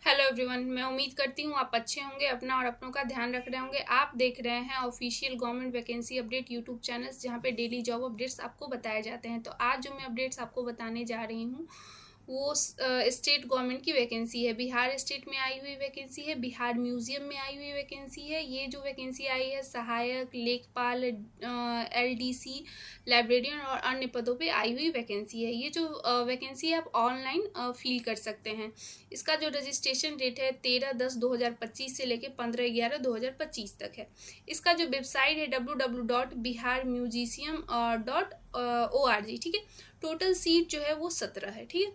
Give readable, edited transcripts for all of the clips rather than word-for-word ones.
Hello everyone, मैं उम्मीद करती हूँ आप अच्छे होंगे, अपना और अपनों का ध्यान रख रहे होंगे। आप देख रहे हैं official government vacancy update YouTube channels, जहाँ पे डेली जॉब अपडेट्स आपको बताए जाते हैं। तो आज जो मैं अपडेट्स आपको बताने जा रही हूँ वो स्टेट गवर्नमेंट की वैकेंसी है। बिहार स्टेट में आई हुई वैकेंसी है, बिहार म्यूजियम में आई हुई वैकेंसी है। ये जो वैकेंसी आई है सहायक लेखपाल, एलडीसी, लाइब्रेरियन और अन्य पदों पे आई हुई वैकेंसी है। ये जो वैकेंसी है आप ऑनलाइन फिल कर सकते हैं। इसका जो रजिस्ट्रेशन डेट है 13/10/2025 से लेकर 15/11/2025 तक है। इसका जो वेबसाइट है www.biharmuseum.org, ठीक है। टोटल सीट जो है वो 17 है, ठीक है।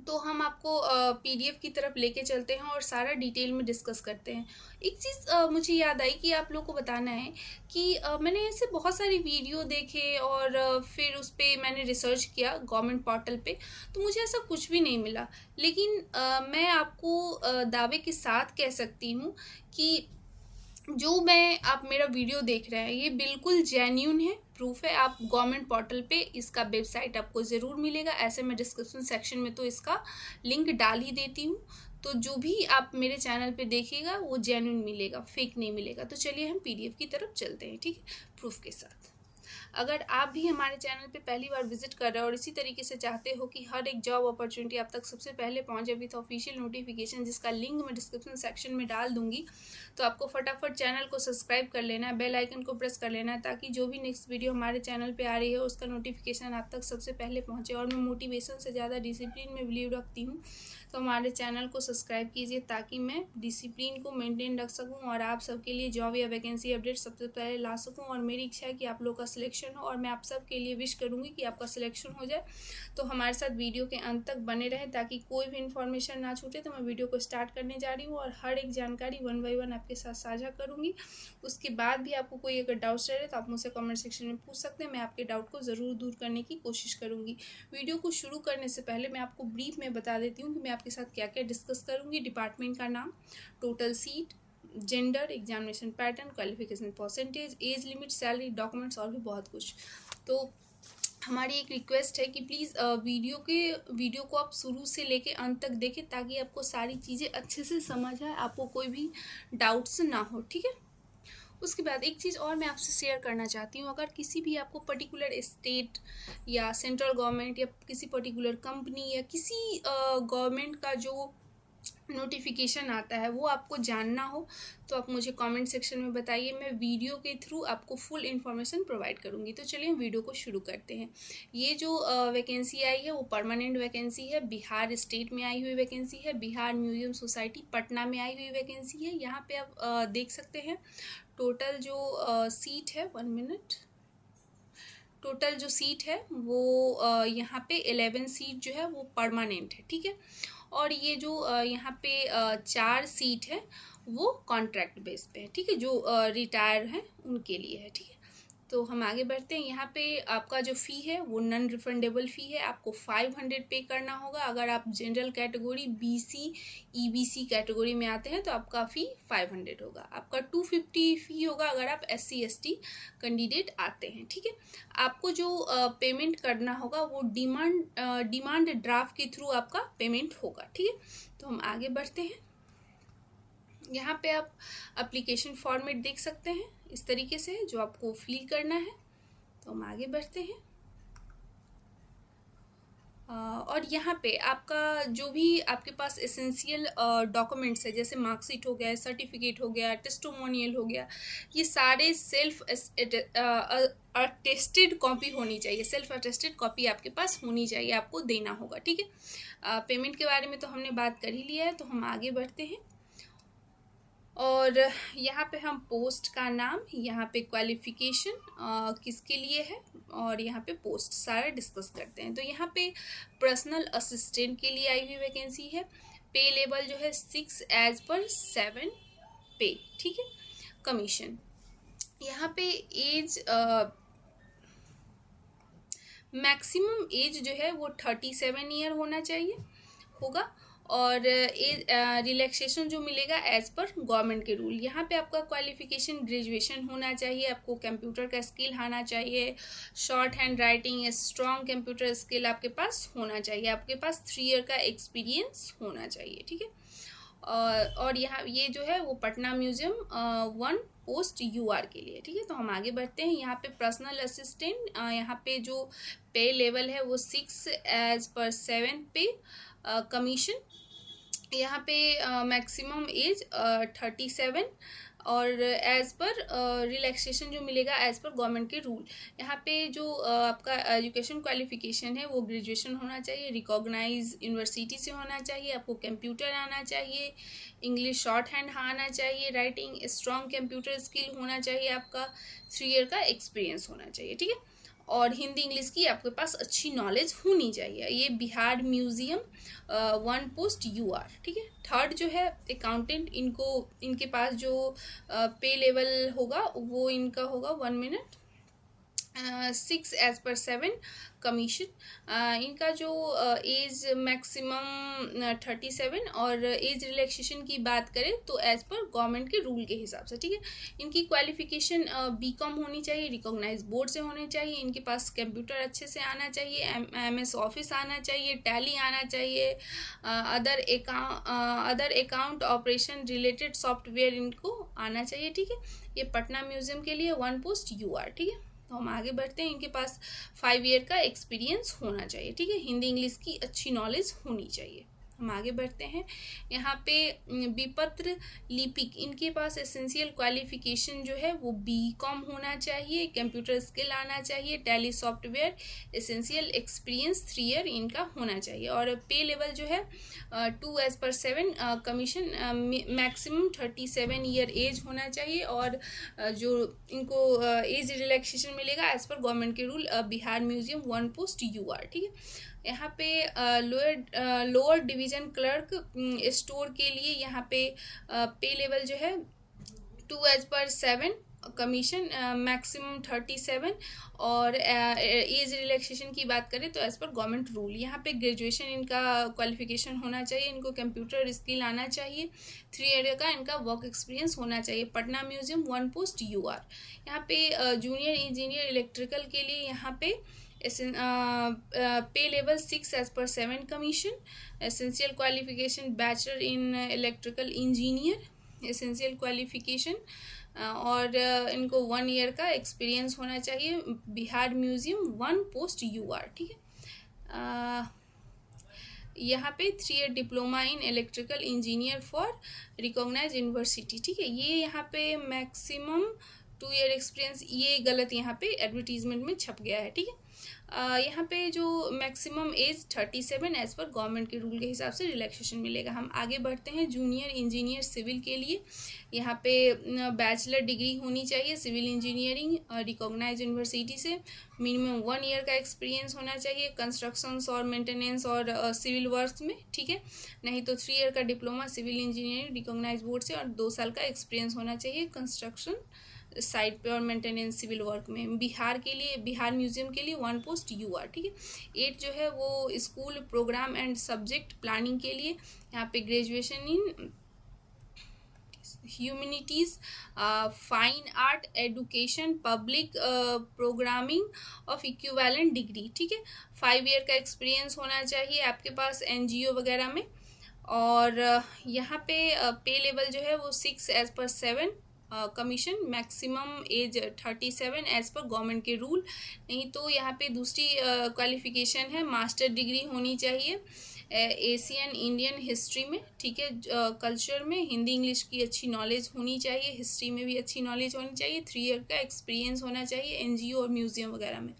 तो हम आपको पीडीएफ की तरफ लेके चलते हैं और सारा डिटेल में डिस्कस करते हैं। एक चीज़ मुझे याद आई कि आप लोगों को बताना है कि मैंने ऐसे बहुत सारी वीडियो देखे और फिर उस पर मैंने रिसर्च किया गवर्नमेंट पोर्टल पे, तो मुझे ऐसा कुछ भी नहीं मिला। लेकिन मैं आपको दावे के साथ कह सकती हूँ कि जो मैं आप मेरा वीडियो देख रहे हैं ये बिल्कुल जेन्यून है, प्रूफ है। आप गवर्नमेंट पोर्टल पे इसका वेबसाइट आपको ज़रूर मिलेगा। ऐसे मैं डिस्क्रिप्शन सेक्शन में तो इसका लिंक डाल ही देती हूँ। तो जो भी आप मेरे चैनल पे देखिएगा वो जेन्यून मिलेगा, फेक नहीं मिलेगा। तो चलिए हम पीडीएफ की तरफ चलते हैं, ठीक है, प्रूफ के साथ। अगर आप भी हमारे चैनल पे पहली बार विजिट कर रहे हो और इसी तरीके से चाहते हो कि हर एक जॉब अपॉर्चुनिटी आप तक सबसे पहले पहुंचे विथ ऑफिशियल नोटिफिकेशन, जिसका लिंक मैं डिस्क्रिप्शन सेक्शन में डाल दूंगी, तो आपको फटाफट चैनल को सब्सक्राइब कर लेना है, बेल आइकन को प्रेस कर लेना है, ताकि जो भी नेक्स्ट वीडियो हमारे चैनल पे आ रही है उसका नोटिफिकेशन आप तक सबसे पहले पहुँचे। और मैं मोटिवेशन से ज़्यादा डिसिप्लिन में बिलीव रखती हूँ, तो हमारे चैनल को सब्सक्राइब कीजिए ताकि मैं डिसिप्लिन को मेंटेन रख सकूं और आप सबके लिए जॉब या वैकेंसी अपडेट सबसे पहले ला सकूं। और मेरी इच्छा है कि आप लोग का सिलेक्शन हो, और मैं आप सबके लिए विश करूंगी कि आपका सिलेक्शन हो जाए। तो हमारे साथ वीडियो के अंत तक बने रहें ताकि कोई भी इन्फॉर्मेशन ना छूटे। तो मैं वीडियो को स्टार्ट करने जा रही हूँ और हर एक जानकारी 1 बाय 1 आपके साथ साझा करूँगी। उसके बाद भी आपको कोई अगर डाउट्स रहे तो आप मुझसे कमेंट सेक्शन में पूछ सकते हैं, मैं आपके डाउट को ज़रूर दूर करने की कोशिश करूँगी। वीडियो को शुरू करने से पहले मैं आपको ब्रीफ में बता देती हूँ कि मैं आपके साथ क्या क्या डिस्कस करूँगी। डिपार्टमेंट का नाम, total seat, gender, examination pattern, qualification percentage, age limit, salary, documents और भी बहुत कुछ। तो हमारी एक रिक्वेस्ट है कि प्लीज़ वीडियो को आप शुरू से लेके अंत तक देखें ताकि आपको सारी चीज़ें अच्छे से समझ आए, आपको कोई भी डाउट्स ना हो, ठीक है। उसके बाद एक चीज़ और मैं आपसे शेयर करना चाहती हूँ। अगर किसी भी आपको पर्टिकुलर स्टेट या सेंट्रल गवर्नमेंट या किसी पर्टिकुलर कंपनी या किसी गवर्नमेंट का जो नोटिफिकेशन आता है वो आपको जानना हो, तो आप मुझे कमेंट सेक्शन में बताइए। मैं वीडियो के थ्रू आपको फुल इन्फॉर्मेशन प्रोवाइड करूँगी। तो चलिए हम वीडियो को शुरू करते हैं। ये जो वैकेंसी आई है वो परमानेंट वैकेंसी है, बिहार स्टेट में आई हुई वैकेंसी है, बिहार म्यूजियम सोसाइटी पटना में आई हुई वैकेंसी है। यहाँ पे आप देख सकते हैं टोटल जो सीट है, 1 मिनट, टोटल जो सीट है वो यहाँ पे 11 सीट जो है वो परमानेंट है, ठीक है। और ये जो यहाँ पे 4 सीट है वो कॉन्ट्रैक्ट बेस पे है, ठीक है, जो रिटायर हैं उनके लिए है, ठीक है। तो हम आगे बढ़ते हैं। यहाँ पे आपका जो फ़ी है वो नॉन रिफंडेबल फ़ी है, आपको 500 पे करना होगा। अगर आप general category, BC, EBC category में आते हैं तो आपका फ़ी 500 होगा। आपका 250 फ़ी होगा अगर आप SC ST कैंडिडेट आते हैं, ठीक है। आपको जो पेमेंट करना होगा वो डिमांड ड्राफ्ट के थ्रू आपका पेमेंट होगा, ठीक है। तो हम आगे बढ़ते हैं। यहाँ पे आप एप्लीकेशन फॉर्मेट देख सकते हैं, इस तरीके से जो आपको फिल करना है। तो हम आगे बढ़ते हैं। और यहाँ पे आपका जो भी आपके पास एसेंशियल डॉक्यूमेंट्स है, जैसे मार्कशीट हो गया, सर्टिफिकेट हो गया, टेस्टिमोनियल हो गया, ये सारे सेल्फ अटेस्टेड कॉपी होनी चाहिए। सेल्फ अटेस्टेड कॉपी आपके पास होनी चाहिए, आपको देना होगा, ठीक है। पेमेंट के बारे में तो हमने बात कर ही लिया है। तो हम आगे बढ़ते हैं और यहाँ पे हम पोस्ट का नाम, यहाँ पे क्वालिफिकेशन किसके लिए है और यहाँ पे पोस्ट सारा डिस्कस करते हैं। तो यहाँ पे पर्सनल असिस्टेंट के लिए आई हुई वैकेंसी है। पे लेवल जो है 6 एज पर 7 पे, ठीक है। कमीशन, यहाँ पे एज मैक्सिमम एज जो है वो 37 ईयर होना चाहिए होगा। और रिलैक्सेशन जो मिलेगा एज पर गवर्नमेंट के रूल। यहाँ पे आपका क्वालिफिकेशन ग्रेजुएशन होना चाहिए, आपको कंप्यूटर का स्किल आना चाहिए, short hand writing, strong computer skill आपके पास होना चाहिए, आपके पास 3 ईयर का एक्सपीरियंस होना चाहिए, ठीक है। और यहाँ ये जो है वो पटना म्यूजियम 1 पोस्ट यूआर के लिए, ठीक है। तो हम आगे बढ़ते हैं। यहाँ पे पर्सनल असिस्टेंट, यहाँ पे जो पे लेवल है वो 6 एज पर 7 पे कमीशन। यहाँ पे मैक्सिमम एज 37 और एज़ पर रिलैक्सेशन जो मिलेगा एज़ पर गवर्नमेंट के रूल। यहाँ पे जो आपका एजुकेशन क्वालिफिकेशन है वो ग्रेजुएशन होना चाहिए, रिकॉग्नाइज यूनिवर्सिटी से होना चाहिए, आपको कंप्यूटर आना चाहिए, इंग्लिश शॉर्ट हैंड आना चाहिए, राइटिंग स्ट्रॉन्ग कंप्यूटर स्किल होना चाहिए, आपका 3 ईयर का एक्सपीरियंस होना चाहिए, ठीक है। और हिंदी इंग्लिश की आपके पास अच्छी नॉलेज होनी चाहिए। ये बिहार म्यूजियम 1 पोस्ट यूआर, ठीक है। थर्ड जो है अकाउंटेंट, इनके पास जो पे लेवल होगा वो इनका होगा 1 मिनट 6 एज पर 7 कमीशन। इनका जो एज मैक्सिमम 37 और एज रिलैक्सेशन की बात करें तो एज पर गवर्नमेंट के रूल के हिसाब से, ठीक है। इनकी क्वालिफिकेशन बीकॉम होनी चाहिए, रिकॉग्नाइज बोर्ड से होने चाहिए, इनके पास कंप्यूटर अच्छे से आना चाहिए, MS ऑफिस आना चाहिए, टैली आना चाहिए, other account operation related software इनको आना चाहिए, ठीक है। ये पटना म्यूजियम के लिए 1 पोस्ट यूआर, ठीक है। तो हम आगे बढ़ते हैं। इनके पास 5 ईयर का एक्सपीरियंस होना चाहिए, ठीक है। हिंदी इंग्लिश की अच्छी नॉलेज होनी चाहिए। हम आगे बढ़ते हैं। यहाँ पे विपत्र लिपिक, इनके पास एसेंशियल क्वालिफिकेशन जो है वो बीकॉम होना चाहिए, कंप्यूटर स्किल आना चाहिए, tally software, essential experience 3 year इनका होना चाहिए। और पे लेवल जो है 2 एज पर 7 कमीशन, मैक्सिमम 37 ईयर एज होना चाहिए। और जो इनको एज रिलैक्सेशन मिलेगा एज पर गवर्नमेंट के rule, Bihar museum 1 post UR, ठीक है। यहाँ पे लोअर डिवीज़न क्लर्क स्टोर के लिए यहाँ पे पे लेवल जो है 2 एज पर 7 कमीशन, मैक्सिमम 37 और एज रिलैक्सेशन की बात करें तो एज पर गवर्नमेंट रूल। यहाँ पे ग्रेजुएशन इनका क्वालिफिकेशन होना चाहिए, इनको कंप्यूटर स्किल आना चाहिए, 3 ईयर का इनका वर्क एक्सपीरियंस होना चाहिए। Patna museum 1 post UR. यहाँ पे जूनियर इंजीनियर इलेक्ट्रिकल के लिए यहाँ पे पे लेवल 6 एज पर 7 commission, essential qualification bachelor in electrical engineer, essential qualification और इनको 1 ईयर का एक्सपीरियंस होना चाहिए। बिहार म्यूजियम 1 पोस्ट यूआर, ठीक है। यहाँ पे 3 year diploma in electrical engineer for recognize university, ठीक है। ये यहाँ पे मैक्सिमम 2 ईयर एक्सपीरियंस, ये गलत यहाँ पे एडवर्टीजमेंट में छप गया है, ठीक है। यहाँ पे जो मैक्सिमम एज 37 एज पर गवर्नमेंट के रूल के हिसाब से रिलैक्सेशन मिलेगा। हम आगे बढ़ते हैं। जूनियर इंजीनियर सिविल के लिए यहाँ पे बैचलर डिग्री होनी चाहिए सिविल इंजीनियरिंग, रिकॉग्नाइज यूनिवर्सिटी से, मिनिमम 1 ईयर का एक्सपीरियंस होना चाहिए कंस्ट्रक्शंस और मेंटेनेंस और सिविल वर्क्स में, ठीक है। नहीं तो 3 ईयर का diploma civil engineering recognize board से और 2 साल का एक्सपीरियंस होना चाहिए कंस्ट्रक्शन साइट पे और मेंटेनेंस सिविल वर्क में। बिहार के लिए, बिहार म्यूजियम के लिए 1 पोस्ट यूआर, ठीक है। 8 जो है वो school program and subject planning के लिए यहाँ पे graduation in humanities, fine art, education, public programming of equivalent degree, ठीक है। 5 ईयर का एक्सपीरियंस होना चाहिए आपके पास NGO वगैरह में। और यहाँ पे पे लेवल जो है वो 6 एज पर 7 कमीशन, मैक्सिमम एज 37 एज पर गवर्नमेंट के रूल। नहीं तो यहाँ पे दूसरी क्वालिफिकेशन है मास्टर डिग्री होनी चाहिए एशियन इंडियन हिस्ट्री में, ठीक है। कल्चर में हिंदी इंग्लिश की अच्छी नॉलेज होनी चाहिए, हिस्ट्री में भी अच्छी नॉलेज होनी चाहिए, 3 ईयर का एक्सपीरियंस होना चाहिए NGO और म्यूज़ियम वगैरह में।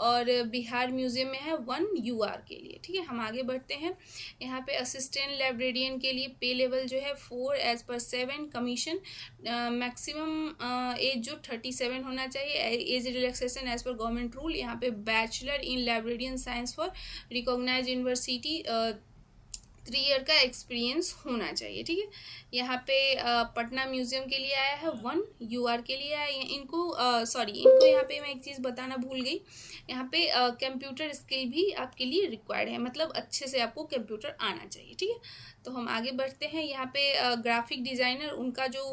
और बिहार म्यूज़ियम में है 1 यूआर के लिए, ठीक है। हम आगे बढ़ते हैं। यहाँ पे असिस्टेंट लाइब्रेरियन के लिए पे लेवल जो है 4 एज पर 7 कमीशन, मैक्सिमम एज जो 37 होना चाहिए, एज रिलैक्सेशन एज पर गवर्नमेंट रूल। यहाँ पे bachelor in librarian science for recognize university, 3 year का एक्सपीरियंस होना चाहिए, ठीक है। यहाँ पे पटना म्यूजियम के लिए आया है 1 यूआर के लिए आया है। इनको यहाँ पे मैं एक चीज़ बताना भूल गई। यहाँ पे कंप्यूटर स्किल भी आपके लिए रिक्वायर्ड है, मतलब अच्छे से आपको कंप्यूटर आना चाहिए, ठीक है। तो हम आगे बढ़ते हैं। यहाँ पे ग्राफिक डिज़ाइनर, उनका जो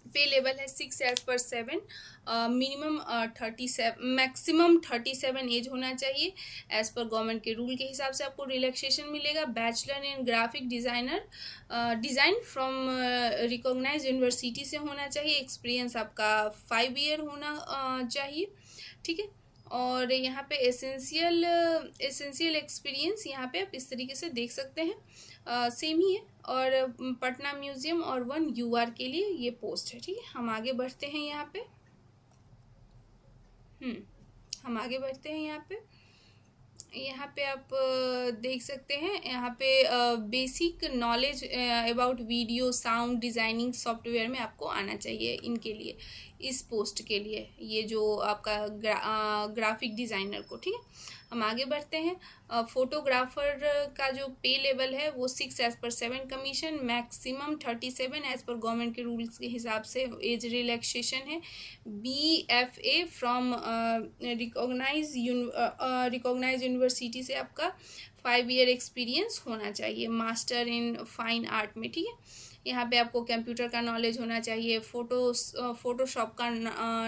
पे लेवल है 6/7, मिनिमम 37, मैक्सिमम 37 एज होना चाहिए। एज पर गवर्नमेंट के रूल के हिसाब से आपको रिलैक्सेशन मिलेगा। Bachelor in graphic design from recognize university से होना चाहिए। एक्सपीरियंस आपका 5 ईयर होना चाहिए, ठीक है। और यहाँ पे एसेंशियल एक्सपीरियंस यहाँ पे आप इस तरीके से देख सकते हैं, सेम ही है। और पटना म्यूजियम और 1 UR के लिए ये पोस्ट है, ठीक है। हम आगे बढ़ते हैं यहाँ पे। हम आगे बढ़ते हैं यहाँ पे आप देख सकते हैं। यहाँ पे basic knowledge about video sound designing software में आपको आना चाहिए इनके लिए, इस पोस्ट के लिए, ये जो आपका ग्राफिक डिज़ाइनर को, ठीक है। हम आगे बढ़ते हैं। फोटोग्राफर का जो पे लेवल है वो 6/7 कमीशन, मैक्सिमम 37 एज पर गवर्नमेंट के रूल्स के हिसाब से एज रिलैक्सेशन है। BFA फ्रॉम रिकॉग्नाइज यूनिवर्सिटी से आपका 5 ईयर एक्सपीरियंस होना चाहिए। मास्टर इन फाइन आर्ट में, ठीक है। यहाँ पे आपको कंप्यूटर का नॉलेज होना चाहिए, फोटोशॉप का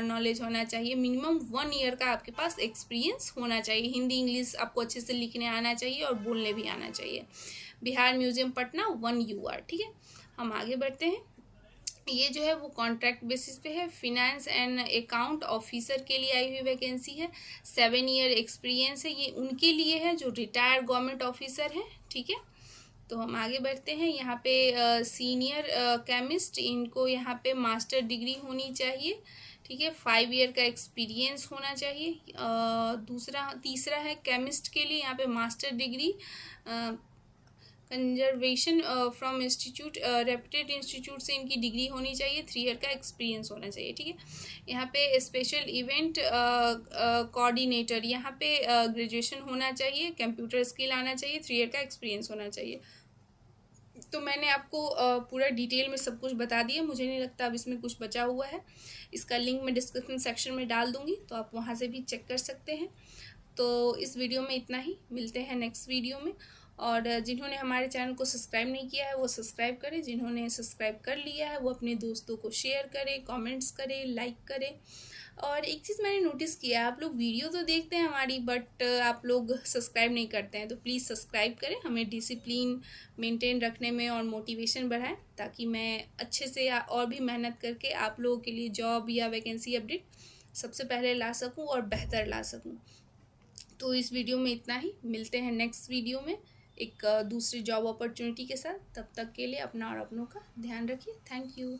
नॉलेज होना चाहिए। मिनिमम 1 ईयर का आपके पास एक्सपीरियंस होना चाहिए। हिंदी इंग्लिश आपको अच्छे से लिखने आना चाहिए और बोलने भी आना चाहिए। बिहार म्यूजियम पटना 1 UR, ठीक है। हम आगे बढ़ते हैं। ये जो है वो कॉन्ट्रैक्ट बेसिस पे है। फिनेंस एंड अकाउंट ऑफिसर के लिए आई हुई वैकेंसी है। 7 ईयर एक्सपीरियंस है। ये उनके लिए है जो रिटायर्ड गवर्नमेंट ऑफिसर हैं, ठीक है। तो हम आगे बढ़ते हैं। यहाँ पे सीनियर केमिस्ट, इनको यहाँ पे मास्टर डिग्री होनी चाहिए, ठीक है। 5 ईयर का एक्सपीरियंस होना चाहिए। तीसरा है केमिस्ट के लिए, यहाँ पे master degree conservation from institute, reputed institute से इनकी डिग्री होनी चाहिए। 3 ईयर का एक्सपीरियंस होना चाहिए, ठीक है। यहाँ पे स्पेशल इवेंट कोऑर्डिनेटर, यहाँ पे ग्रेजुएशन होना चाहिए, कंप्यूटर स्किल आना चाहिए, 3 ईयर का एक्सपीरियंस होना चाहिए। तो मैंने आपको पूरा डिटेल में सब कुछ बता दिया। मुझे नहीं लगता अब इसमें कुछ बचा हुआ है। इसका लिंक मैं डिस्क्रिप्शन सेक्शन में डाल दूँगी, तो आप वहाँ से भी चेक कर सकते हैं। तो इस वीडियो में इतना ही, मिलते हैं नेक्स्ट वीडियो में। और जिन्होंने हमारे चैनल को सब्सक्राइब नहीं किया है वो सब्सक्राइब करें, जिन्होंने सब्सक्राइब कर लिया है वो अपने दोस्तों को शेयर करें, कमेंट्स करें, लाइक करें। और एक चीज़ मैंने नोटिस किया है, आप लोग वीडियो तो देखते हैं हमारी, बट आप लोग सब्सक्राइब नहीं करते हैं। तो प्लीज़ सब्सक्राइब करें, हमें डिसिप्लिन मेंटेन रखने में और मोटिवेशन बढ़ाएं, ताकि मैं अच्छे से और भी मेहनत करके आप लोगों के लिए जॉब या वैकेंसी अपडेट सबसे पहले ला सकूं और बेहतर ला सकूं। तो इस वीडियो में इतना ही, मिलते हैं नेक्स्ट वीडियो में एक दूसरी जॉब अपॉर्चुनिटी के साथ। तब तक के लिए अपना और अपनों का ध्यान रखिए। Thank you.